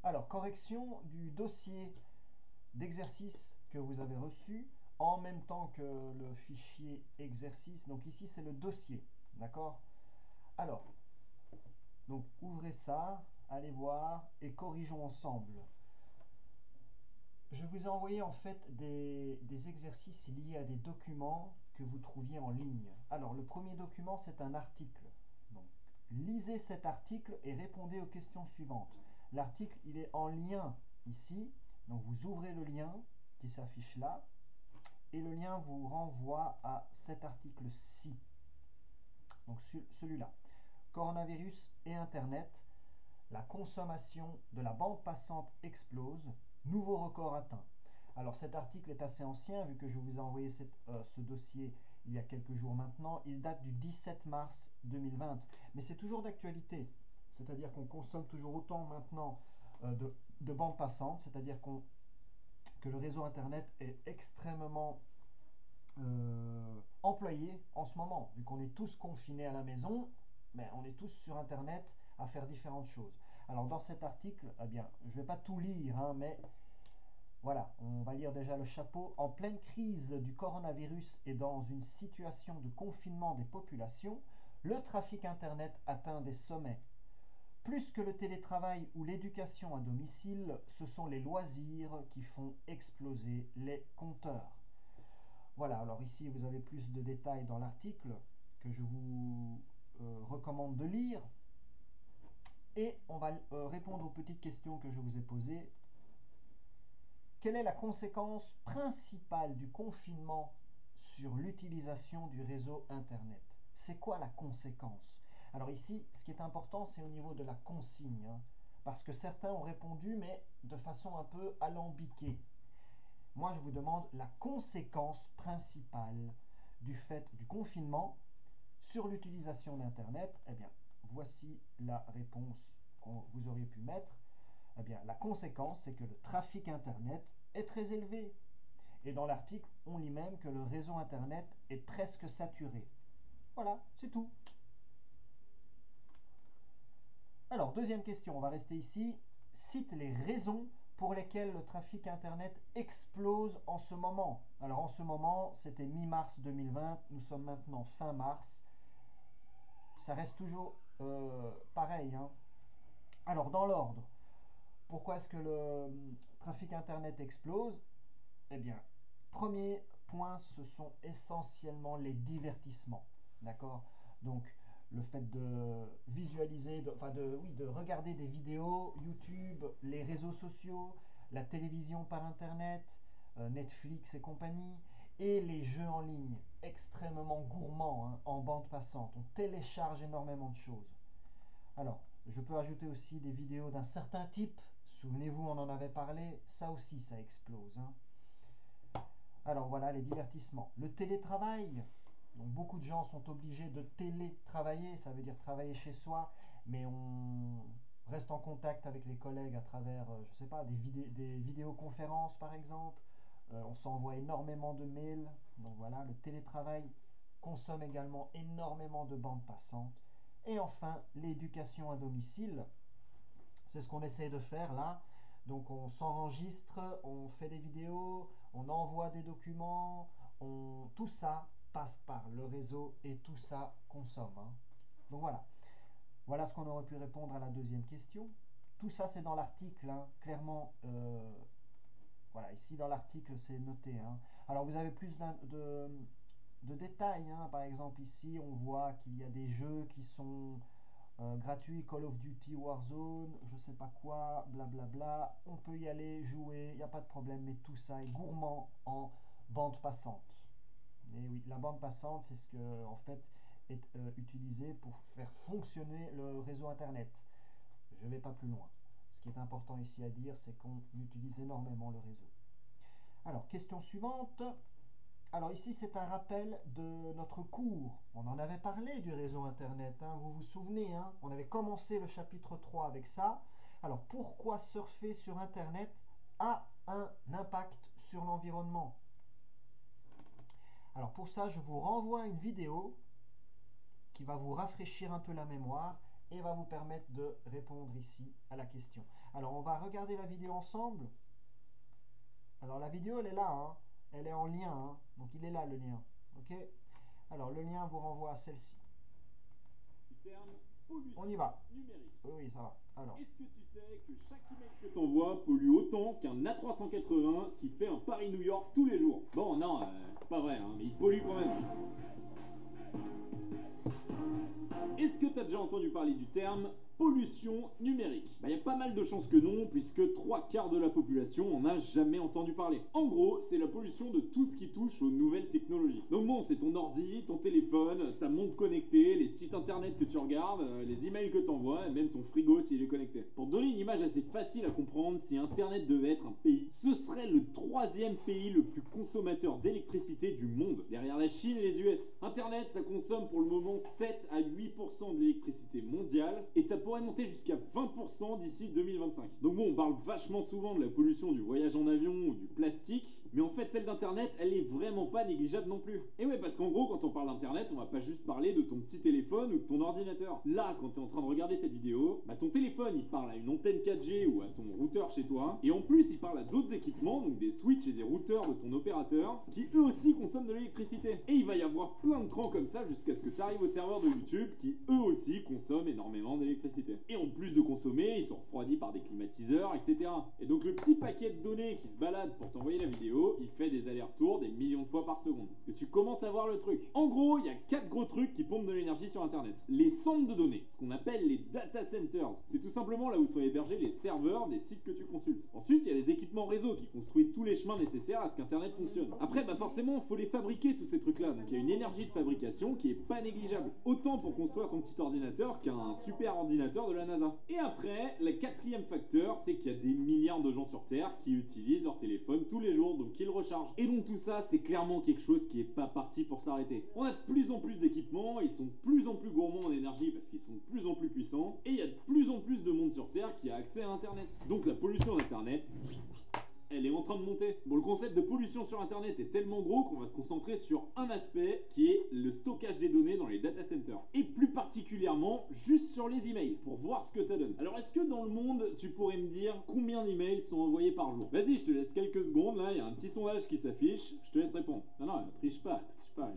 Alors, correction du dossier d'exercice que vous avez reçu en même temps que le fichier exercice. Donc ici, c'est le dossier. D'accord? Alors, donc ouvrez ça, allez voir et corrigeons ensemble. Je vous ai envoyé en fait des exercices liés à des documents que vous trouviez en ligne. Alors, le premier document, c'est un article. Donc, lisez cet article et répondez aux questions suivantes. L'article, il est en lien ici. Donc, vous ouvrez le lien qui s'affiche là. Et le lien vous renvoie à cet article-ci. Donc, celui-là. Coronavirus et Internet. La consommation de la bande passante explose. Nouveau record atteint. Alors cet article est assez ancien vu que je vous ai envoyé ce dossier il y a quelques jours maintenant. Il date du 17 mars 2020. Mais c'est toujours d'actualité. C'est-à-dire qu'on consomme toujours autant maintenant de bandes passantes. C'est-à-dire que le réseau Internet est extrêmement employé en ce moment. Vu qu'on est tous confinés à la maison, mais on est tous sur Internet à faire différentes choses. Alors dans cet article, eh bien, je ne vais pas tout lire, hein, mais voilà, on va lire déjà le chapeau. En pleine crise du coronavirus et dans une situation de confinement des populations, le trafic Internet atteint des sommets. Plus que le télétravail ou l'éducation à domicile, ce sont les loisirs qui font exploser les compteurs. Voilà, alors ici vous avez plus de détails dans l'article que je vous recommande de lire. Et on va répondre aux petites questions que je vous ai posées. Quelle est la conséquence principale du confinement sur l'utilisation du réseau Internet? C'est quoi la conséquence? Alors ici, ce qui est important, c'est au niveau de la consigne, hein, parce que certains ont répondu, mais de façon un peu alambiquée. Moi, je vous demande la conséquence principale du fait du confinement sur l'utilisation d'Internet. Eh bien, voici la réponse que vous auriez pu mettre. Eh bien, la conséquence, c'est que le trafic Internet est très élevé. Et dans l'article, on lit même que le réseau Internet est presque saturé. Voilà, c'est tout. Alors, deuxième question, on va rester ici. Cite les raisons pour lesquelles le trafic Internet explose en ce moment. Alors, en ce moment, c'était mi-mars 2020, nous sommes maintenant fin mars. Ça reste toujours pareil, hein. Alors, dans l'ordre, pourquoi est-ce que le trafic Internet explose? Eh bien, premier point, ce sont essentiellement les divertissements. D'accord? Donc, le fait de visualiser, de regarder des vidéos, YouTube, les réseaux sociaux, la télévision par Internet, Netflix et compagnie, et les jeux en ligne, extrêmement gourmands, hein, en bande passante. On télécharge énormément de choses. Alors, je peux ajouter aussi des vidéos d'un certain type. Souvenez-vous, on en avait parlé. Ça aussi, ça explose, hein. Alors voilà, les divertissements. Le télétravail. Donc beaucoup de gens sont obligés de télétravailler. Ça veut dire travailler chez soi. Mais on reste en contact avec les collègues à travers, je ne sais pas, des vidéoconférences par exemple. On s'envoie énormément de mails. Donc voilà, le télétravail consomme également énormément de bandes passantes. Et enfin, l'éducation à domicile. C'est ce qu'on essaie de faire là. Donc on s'enregistre, on fait des vidéos, on envoie des documents, tout ça passe par le réseau et tout ça consomme, hein. Donc voilà. Voilà ce qu'on aurait pu répondre à la deuxième question. Tout ça c'est dans l'article, hein, clairement. Voilà, ici dans l'article c'est noté, hein. Alors vous avez plus de détails, hein. Par exemple ici on voit qu'il y a des jeux qui sont gratuit, Call of Duty Warzone, je sais pas quoi, blablabla. On peut y aller jouer, il n'y a pas de problème, mais tout ça est gourmand en bande passante. Et oui, la bande passante, c'est ce que en fait est utilisé pour faire fonctionner le réseau Internet. Je ne vais pas plus loin. Ce qui est important ici à dire, c'est qu'on utilise énormément le réseau. Alors, question suivante. Alors ici, c'est un rappel de notre cours. On en avait parlé du réseau Internet, hein, vous vous souvenez, hein, on avait commencé le chapitre 3 avec ça. Alors, pourquoi surfer sur Internet a un impact sur l'environnement? Alors pour ça, je vous renvoie à une vidéo qui va vous rafraîchir un peu la mémoire et va vous permettre de répondre ici à la question. Alors on va regarder la vidéo ensemble. Alors la vidéo elle est là, hein. Elle est en lien, hein. Donc il est là le lien. Ok. Alors le lien vous renvoie à celle-ci. On y va. Oui, ça va. Alors. Est-ce que tu sais que chaque email que tu envoies pollue autant qu'un A380 qui fait un Paris-New York tous les jours? Bon, non, c'est pas vrai, hein, mais il pollue quand même. Est-ce que tu as déjà entendu parler du terme pollution numérique? Il y a pas mal de chances que non, puisque 3/4 de la population en a jamais entendu parler. En gros, c'est la pollution de tout ce qui touche aux nouvelles technologies. Donc bon, c'est ton ordi, ton téléphone, ta montre connectée, les sites internet que tu regardes, les emails que tu envoies, et même ton frigo s'il est connecté. Pour donner une image assez facile à comprendre, si Internet devait être un pays, ce serait le 3e pays le plus consommateur d'électricité du monde, derrière la Chine et les US. Internet, ça consomme pour le moment 7 à 8% de l'électricité mondiale, et ça pourrait monter jusqu'à 20% d'ici 2025. Donc bon, on parle vachement souvent de la pollution du voyage en avion ou du plastique, mais en fait celle d'internet, elle est vraiment pas négligeable non plus. Et ouais, parce qu'en gros, quand on parle d'internet, on va pas juste parler de ton petit téléphone ou de ton ordinateur. Là, quand tu es en train de regarder cette vidéo, ton téléphone il parle à une antenne 4G ou à ton routeur chez toi, et en plus il parle à d'autres équipements, donc des switches et des routeurs de ton opérateur, qui eux aussi consomment de l'électricité. Et il va y avoir plein de crans comme ça jusqu'à ce que tu arrives au serveur de YouTube, qui eux aussi consomment énormément d'électricité. Et en plus de consommer, ils sont refroidis par des climatiseurs, etc. Et donc le petit paquet de données qui se balade pour t'envoyer la vidéo, il fait des allers-retours des millions de fois par seconde. Est-ce que tu commences à voir le truc? En gros, il y a 4 gros trucs qui pompent de l'énergie sur Internet. Les centres de données, ce qu'on appelle les data centers, c'est tout simplement là où sont hébergés les serveurs des sites que tu consultes. Ensuite, il y a les équipements réseau qui construisent tous les chemins nécessaires à ce qu'Internet fonctionne. Après, forcément, il faut les fabriquer tous ces trucs-là, donc il y a une énergie de fabrication qui est pas négligeable. Autant pour construire ton petit ordinateur qu'un super ordinateur de la NASA. Et après, le 4e facteur, c'est qu'il y a des milliards de gens sur Terre qui utilisent leur téléphone tous les jours, donc qui le rechargent. Et donc tout ça, c'est clairement quelque chose qui est pas parti pour s'arrêter. On a de plus en plus d'équipements, ils sont de plus en plus gourmands en énergie parce qu'ils sont de plus en plus puissants, et il y a de plus en plus de monde sur Terre qui a accès à Internet. Donc la pollution d'Internet, elle est en train de monter. Bon, le concept de pollution sur Internet est tellement gros qu'on va se concentrer sur un aspect qui est le stockage des données dans les data centers. Et plus particulièrement, juste sur les emails, pour voir ce que ça donne. Alors, est-ce que dans le monde, tu pourrais me dire combien d'emails sont envoyés par jour? Vas-y, je te laisse quelques secondes, là, il y a un petit sondage qui s'affiche, je te laisse répondre. Non, triche pas,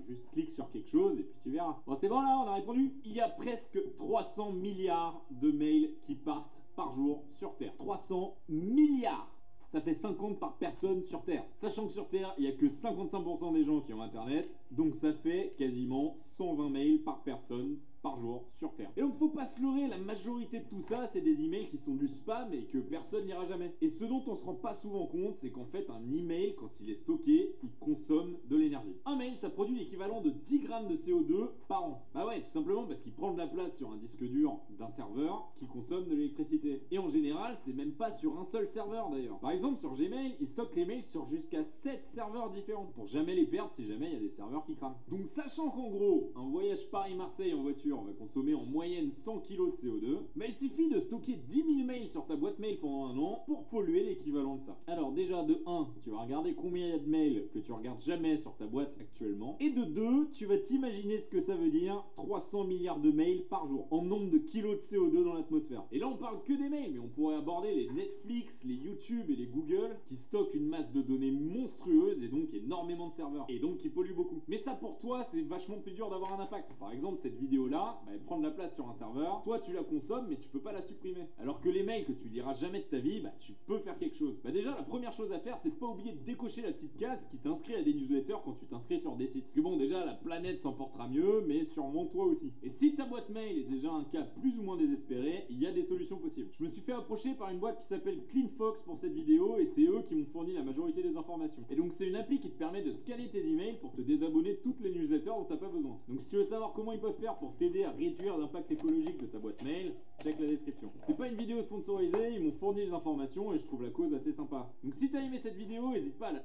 juste clique sur quelque chose et puis tu verras. Bon, c'est bon là, on a répondu? Il y a presque 300 milliards de mails qui partent par jour sur Terre. 300 milliards! Ça fait 50 par personne sur Terre. Sachant que sur Terre, il n'y a que 55% des gens qui ont Internet, donc ça fait quasiment 120 mails par personne par jour sur Terre. Et donc faut pas se leurrer, la majorité de tout ça, c'est des emails qui sont du spam et que personne n'ira jamais. Et ce dont on se rend pas souvent compte, c'est qu'en fait un email, quand il est stocké, il consomme de l'énergie. Un mail, ça produit l'équivalent de 10 grammes de CO2 par an. Bah ouais, tout simplement parce qu'il prend de la place sur un disque dur d'un serveur qui consomme de l'électricité. Et en général, c'est même pas sur un seul serveur d'ailleurs. Par exemple, sur Gmail, il stocke les mails sur jusqu'à 7 serveurs différents pour jamais les perdre si jamais il y a des serveurs qui crament. Donc sachant qu'en gros, un voyage Paris-Marseille en voiture va consommer en moyenne 100 kg de CO2, il suffit de stocker 10 000 mails sur ta boîte mail pendant un an pour polluer l'équivalent de ça. Alors déjà de 1, tu vas regarder combien il y a de mails que tu regardes jamais sur ta boîte actuellement, et de 2, tu vas t'imaginer ce que ça veut dire 300 milliards de mails par jour, en nombre de kilos de CO2 dans l'atmosphère. Et là on parle que des mails, mais on pourrait aborder les Netflix, les YouTube et les Google, qui stockent une masse de données monstrueuse et donc énormément de serveurs, et donc qui polluent beaucoup. Mais ça pour toi, c'est vachement plus dur d'avoir un impact. Par exemple, cette vidéo-là, elle prend de la place sur un serveur, toi tu la consommes, mais tu peux pas la supprimer. Alors que les mails que tu liras jamais de ta vie, tu peux faire quelque chose. Déjà, la première chose à faire, c'est de pas oublier de décocher la petite case qui t'inscrit à des newsletters quand tu t'inscris sur des sites. Parce que bon, déjà, la planète s'en portera mieux, mais sûrement toi aussi. Et si ta boîte mail est déjà un cas plus ou moins désespéré, il y a des solutions possibles. Je me suis fait approcher par une boîte qui s'appelle CleanFox pour cette vidéo, et c'est eux qui m'ont fourni la majorité des informations. Et donc c'est une appli qui te permet de scanner tes emails pour te désabonner de toutes les newsletters dont t'as pas besoin. Donc si tu veux savoir comment ils peuvent faire pour t'aider à réduire l'impact écologique de ta boîte mail, check la description. C'est pas une vidéo sponsorisée, ils m'ont fourni les informations et je trouve la cause assez sympa. Donc si t'as aimé cette vidéo, n'hésite pas à la...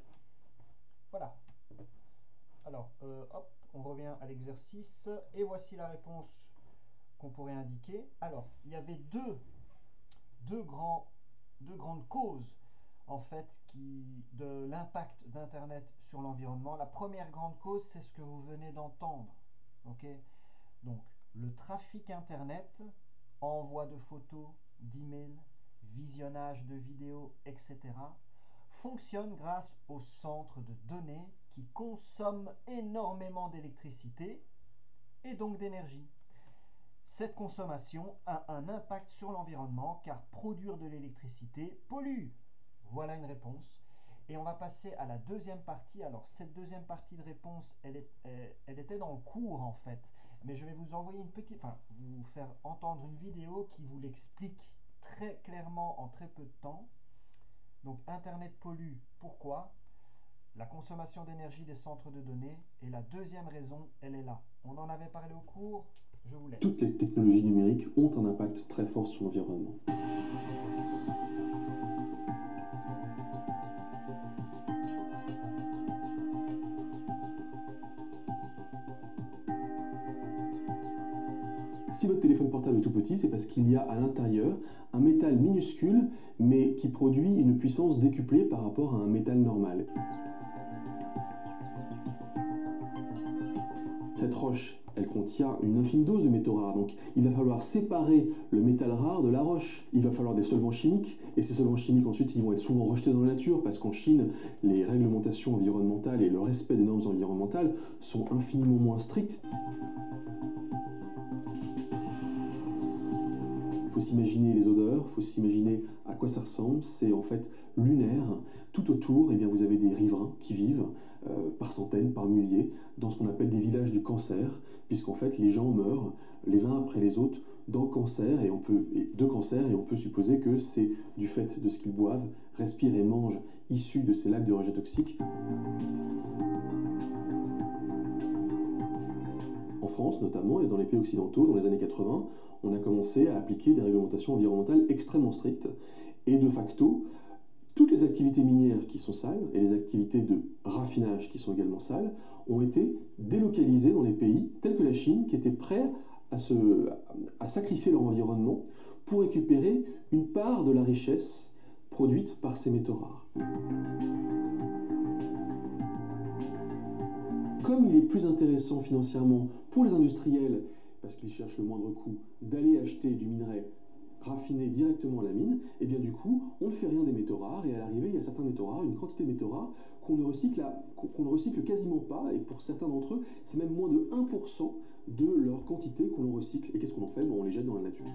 Voilà. Alors, hop, on revient à l'exercice et voici la réponse qu'on pourrait indiquer. Alors, il y avait deux grandes causes en fait de l'impact d'Internet sur l'environnement. La première grande cause, c'est ce que vous venez d'entendre. Ok, donc le trafic Internet envoi de photos, d'emails, visionnage de vidéos, etc., fonctionne grâce au centre de données qui consomme énormément d'électricité et donc d'énergie. Cette consommation a un impact sur l'environnement car produire de l'électricité pollue. Voilà une réponse. Et on va passer à la deuxième partie. Alors cette deuxième partie de réponse, elle était dans le cours en fait. Mais je vais vous envoyer vous faire entendre une vidéo qui vous l'explique très clairement en très peu de temps. Donc Internet pollue, pourquoi? La consommation d'énergie des centres de données. Et la deuxième raison, elle est là. On en avait parlé au cours, je vous laisse. Toutes les technologies numériques ont un impact très fort sur l'environnement. Si votre téléphone portable est tout petit, c'est parce qu'il y a à l'intérieur un métal minuscule, mais qui produit une puissance décuplée par rapport à un métal normal. Cette roche, elle contient une infime dose de métaux rares, donc il va falloir séparer le métal rare de la roche. Il va falloir des solvants chimiques, et ces solvants chimiques ensuite ils vont être souvent rejetés dans la nature, parce qu'en Chine, les réglementations environnementales et le respect des normes environnementales sont infiniment moins stricts. Il faut s'imaginer les odeurs, il faut s'imaginer à quoi ça ressemble, c'est en fait lunaire. Tout autour, eh bien, vous avez des riverains qui vivent par centaines, par milliers, dans ce qu'on appelle des villages du cancer, puisqu'en fait les gens meurent les uns après les autres de cancer, et on peut supposer que c'est du fait de ce qu'ils boivent, respirent et mangent issus de ces lacs de rejets toxiques. En France notamment, et dans les pays occidentaux, dans les années 80, on a commencé à appliquer des réglementations environnementales extrêmement strictes, et de facto, toutes les activités minières qui sont sales, et les activités de raffinage qui sont également sales, ont été délocalisées dans les pays tels que la Chine, qui étaient prêts à sacrifier leur environnement pour récupérer une part de la richesse produite par ces métaux rares. Comme il est plus intéressant financièrement pour les industriels, parce qu'ils cherchent le moindre coût, d'aller acheter du minerai raffiné directement à la mine, et bien du coup, on ne fait rien des métaux rares, et à l'arrivée, il y a certains métaux rares, une quantité de métaux rares, qu'on ne recycle quasiment pas, et pour certains d'entre eux, c'est même moins de 1% de leur quantité qu'on recycle. Et qu'est-ce qu'on en fait? On les jette dans la nature.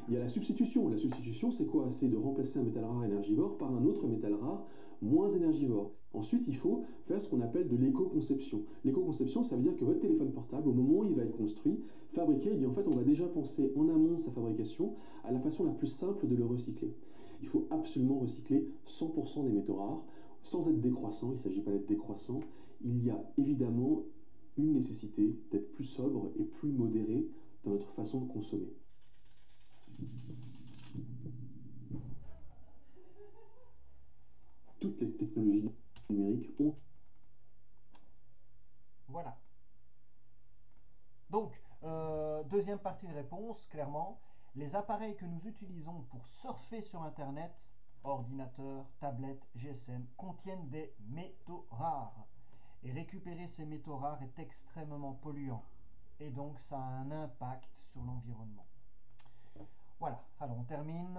Il y a la substitution. La substitution, c'est quoi? C'est de remplacer un métal rare énergivore par un autre métal rare moins énergivore. Ensuite, il faut faire ce qu'on appelle de l'éco-conception. L'éco-conception, ça veut dire que votre téléphone portable, au moment où il va être construit, fabriqué, eh bien, en fait, on va déjà penser en amont de sa fabrication à la façon la plus simple de le recycler. Il faut absolument recycler 100% des métaux rares, sans être décroissant. Il ne s'agit pas d'être décroissant. Il y a évidemment une nécessité d'être plus sobre et plus modéré dans notre façon de consommer. Toutes les technologies numériques ont... Voilà. Donc, deuxième partie de réponse, clairement, les appareils que nous utilisons pour surfer sur Internet, ordinateurs, tablettes, GSM, contiennent des métaux rares. Et récupérer ces métaux rares est extrêmement polluant. Et donc, ça a un impact sur l'environnement. Voilà, alors on termine.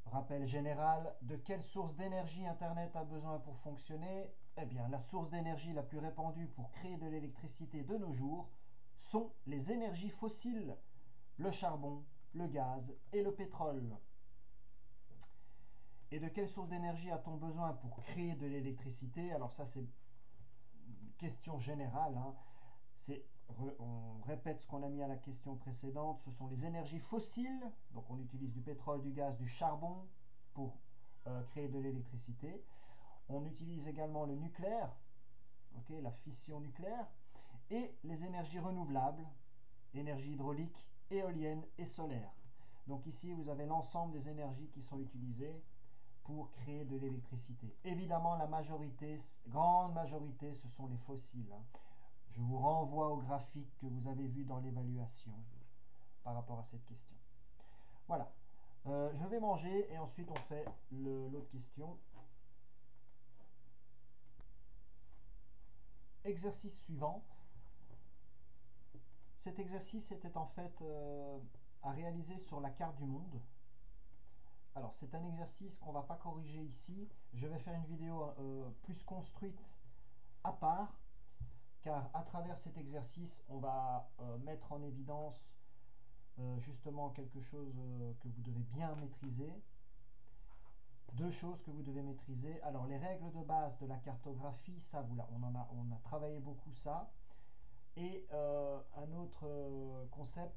Rappel général, de quelle source d'énergie Internet a besoin pour fonctionner? Eh bien, la source d'énergie la plus répandue pour créer de l'électricité de nos jours sont les énergies fossiles, le charbon, le gaz et le pétrole. Et de quelle source d'énergie a-t-on besoin pour créer de l'électricité? Alors ça, c'est une question générale, hein. On répète ce qu'on a mis à la question précédente, ce sont les énergies fossiles, donc on utilise du pétrole, du gaz, du charbon pour créer de l'électricité. On utilise également le nucléaire, okay, la fission nucléaire, et les énergies renouvelables, énergie hydraulique, éolienne et solaire. Donc ici vous avez l'ensemble des énergies qui sont utilisées pour créer de l'électricité. Évidemment la majorité, grande majorité, ce sont les fossiles, hein. Je vous renvoie au graphique que vous avez vu dans l'évaluation par rapport à cette question. Voilà. Je vais manger et ensuite on fait l'autre question. Exercice suivant. cet exercice était en fait à réaliser sur la carte du monde. Alors c'est un exercice qu'on ne va pas corriger ici. Je vais faire une vidéo plus construite à part, car à travers cet exercice, on va mettre en évidence justement quelque chose que vous devez bien maîtriser. Deux choses que vous devez maîtriser. Alors les règles de base de la cartographie, ça on a travaillé beaucoup ça. Et un autre concept,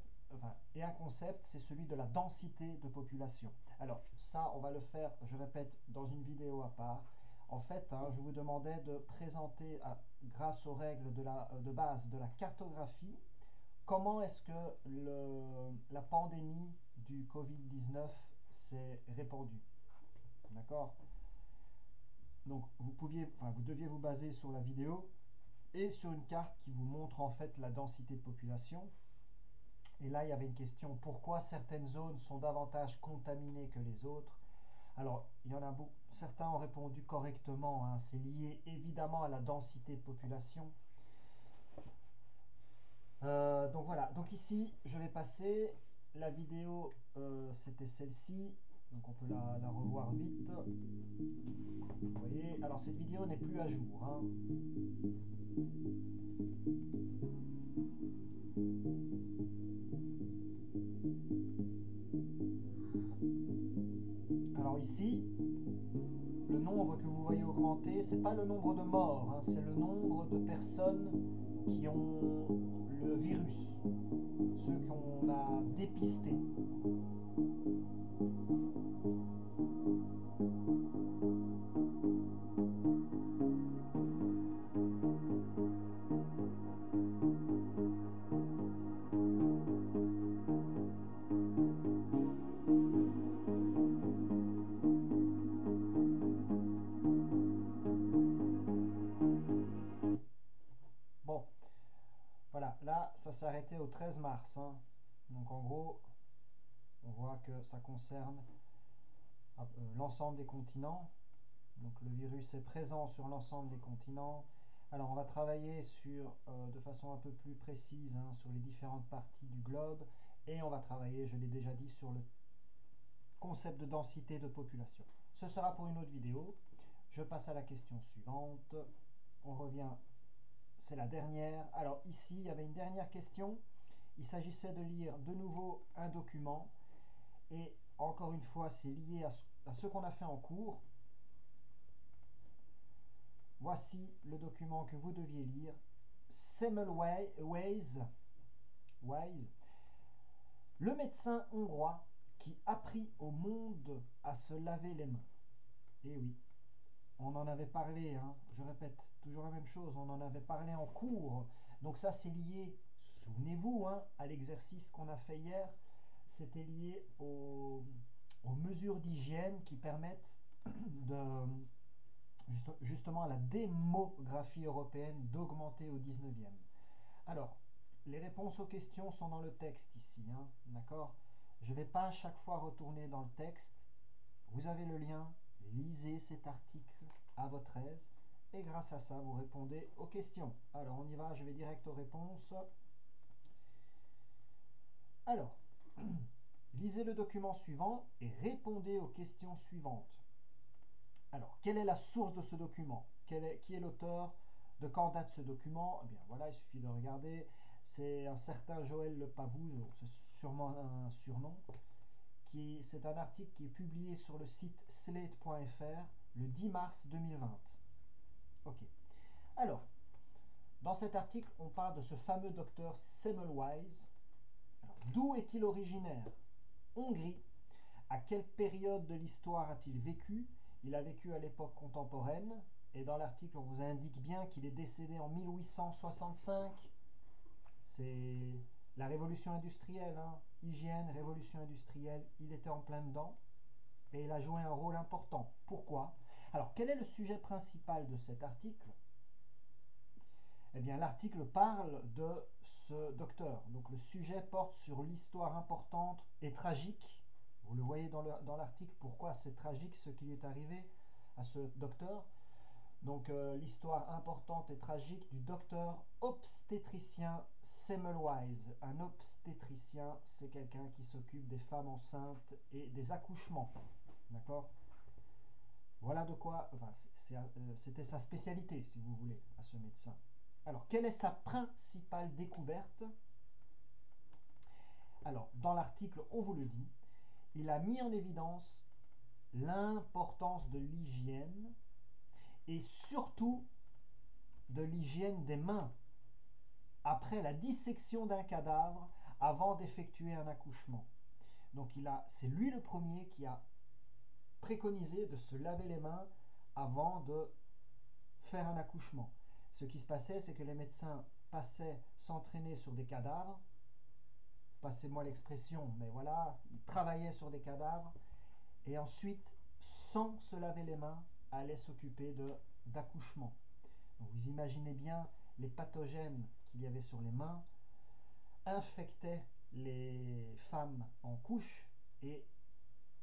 un concept, c'est celui de la densité de population. Alors ça, on va le faire, je répète, dans une vidéo à part. En fait, je vous demandais de présenter, grâce aux règles de base de la cartographie, comment est-ce que la pandémie du Covid-19 s'est répandue. D'accord? Donc vous deviez vous baser sur la vidéo et sur une carte qui vous montre en fait la densité de population. Et là, il y avait une question, pourquoi certaines zones sont davantage contaminées que les autres? Alors, il y en a beaucoup, certains ont répondu correctement, hein, c'est lié évidemment à la densité de population. Donc voilà, donc ici, je vais passer, la vidéo, c'était celle-ci, donc on peut la revoir vite. Vous voyez, alors cette vidéo n'est plus à jour, hein. Alors ici, le nombre que vous voyez augmenter, c'est pas le nombre de morts, hein, c'est le nombre de personnes qui ont le virus, ceux qu'on a dépistés. Bon, voilà, là ça s'est arrêté au 13 mars, hein. Donc en gros, on voit que ça concerne l'ensemble des continents. Donc le virus est présent sur l'ensemble des continents. Alors on va travailler de façon un peu plus précise, hein, sur les différentes parties du globe, et on va travailler, je l'ai déjà dit, sur le concept de densité de population. Ce sera pour une autre vidéo. Je passe à la question suivante. On revient, c'est la dernière. Alors ici, il y avait une dernière question. Il s'agissait de lire de nouveau un document, et encore une fois, c'est lié à ce qu'on a fait en cours. Voici le document que vous deviez lire. Semmelweis, le médecin hongrois qui apprit au monde à se laver les mains. Et oui, on en avait parlé, hein, je répète toujours la même chose, on en avait parlé en cours. Donc ça, c'est lié, souvenez-vous, hein, à l'exercice qu'on a fait hier. C'était lié aux mesures d'hygiène qui permettent justement à la démographie européenne d'augmenter au 19e. Alors, les réponses aux questions sont dans le texte ici, hein, d'accord? Je ne vais pas à chaque fois retourner dans le texte. Vous avez le lien, lisez cet article à votre aise, et grâce à ça, vous répondez aux questions. Alors, on y va, je vais direct aux réponses. Alors, lisez le document suivant et répondez aux questions suivantes. Alors, quelle est la source de ce document? Qui est l'auteur? De quand date ce document? Eh bien voilà, il suffit de regarder. C'est un certain Joël Le Pavou, c'est sûrement un surnom. C'est un article qui est publié sur le site slate.fr le 10 mars 2020. Ok. Alors, dans cet article, on parle de ce fameux docteur Semmelweis. D'où est-il originaire? Hongrie. À quelle période de l'histoire a-t-il vécu? Il a vécu à l'époque contemporaine, et dans l'article on vous indique bien qu'il est décédé en 1865. C'est la révolution industrielle, hein. Hygiène, révolution industrielle, il était en plein dedans, et il a joué un rôle important. Pourquoi? Alors quel est le sujet principal de cet article? Eh bien l'article parle de ce docteur, donc le sujet porte sur l'histoire importante et tragique. Vous le voyez dans l'article, pourquoi c'est tragique ce qui lui est arrivé à ce docteur. Donc l'histoire importante et tragique du docteur obstétricien Semmelweis. Un obstétricien, c'est quelqu'un qui s'occupe des femmes enceintes et des accouchements. D'accord? Voilà de quoi, enfin, c'était sa spécialité, si vous voulez, à ce médecin. Alors, quelle est sa principale découverte? Alors, dans l'article, on vous le dit, il a mis en évidence l'importance de l'hygiène et surtout de l'hygiène des mains après la dissection d'un cadavre avant d'effectuer un accouchement. Donc c'est lui le premier qui a préconisé de se laver les mains avant de faire un accouchement. Ce qui se passait, c'est que les médecins passaient s'entraîner sur des cadavres, passez-moi l'expression, mais voilà, ils travaillaient sur des cadavres et ensuite, sans se laver les mains, allaient s'occuper d'accouchement. Vous imaginez bien les pathogènes qu'il y avait sur les mains infectaient les femmes en couche et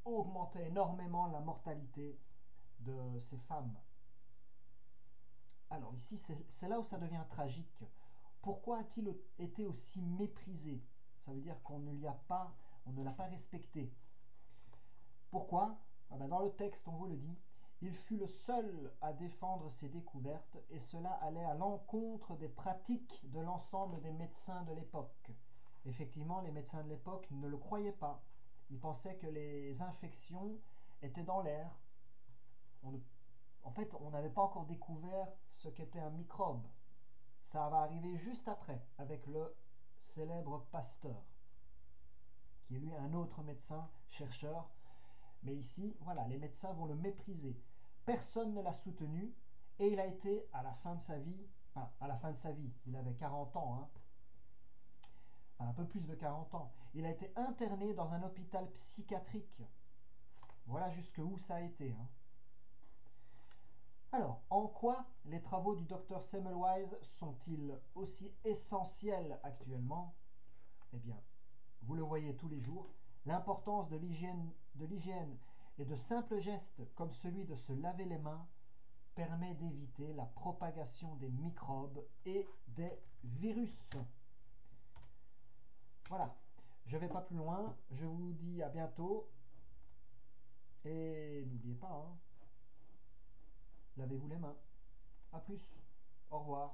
augmentaient énormément la mortalité de ces femmes. Alors ici, c'est là où ça devient tragique. Pourquoi a-t-il été aussi méprisé? Ça veut dire qu'on ne l'a pas respecté. Pourquoi? Dans le texte, on vous le dit, il fut le seul à défendre ses découvertes et cela allait à l'encontre des pratiques de l'ensemble des médecins de l'époque. Effectivement, les médecins de l'époque ne le croyaient pas. Ils pensaient que les infections étaient dans l'air. En fait, on n'avait pas encore découvert ce qu'était un microbe. Ça va arriver juste après, avec le célèbre Pasteur, qui est lui un autre médecin, chercheur. Mais ici, voilà, les médecins vont le mépriser. Personne ne l'a soutenu et il a été, à la fin de sa vie, il avait 40 ans, un peu plus de 40 ans, il a été interné dans un hôpital psychiatrique. Voilà jusqu'où ça a été. Alors, en quoi les travaux du docteur Semmelweis sont-ils aussi essentiels actuellement? Eh bien, vous le voyez tous les jours, l'importance de l'hygiène et de simples gestes comme celui de se laver les mains permet d'éviter la propagation des microbes et des virus. Voilà, je ne vais pas plus loin, je vous dis à bientôt et n'oubliez pas, lavez-vous les mains. A plus, au revoir.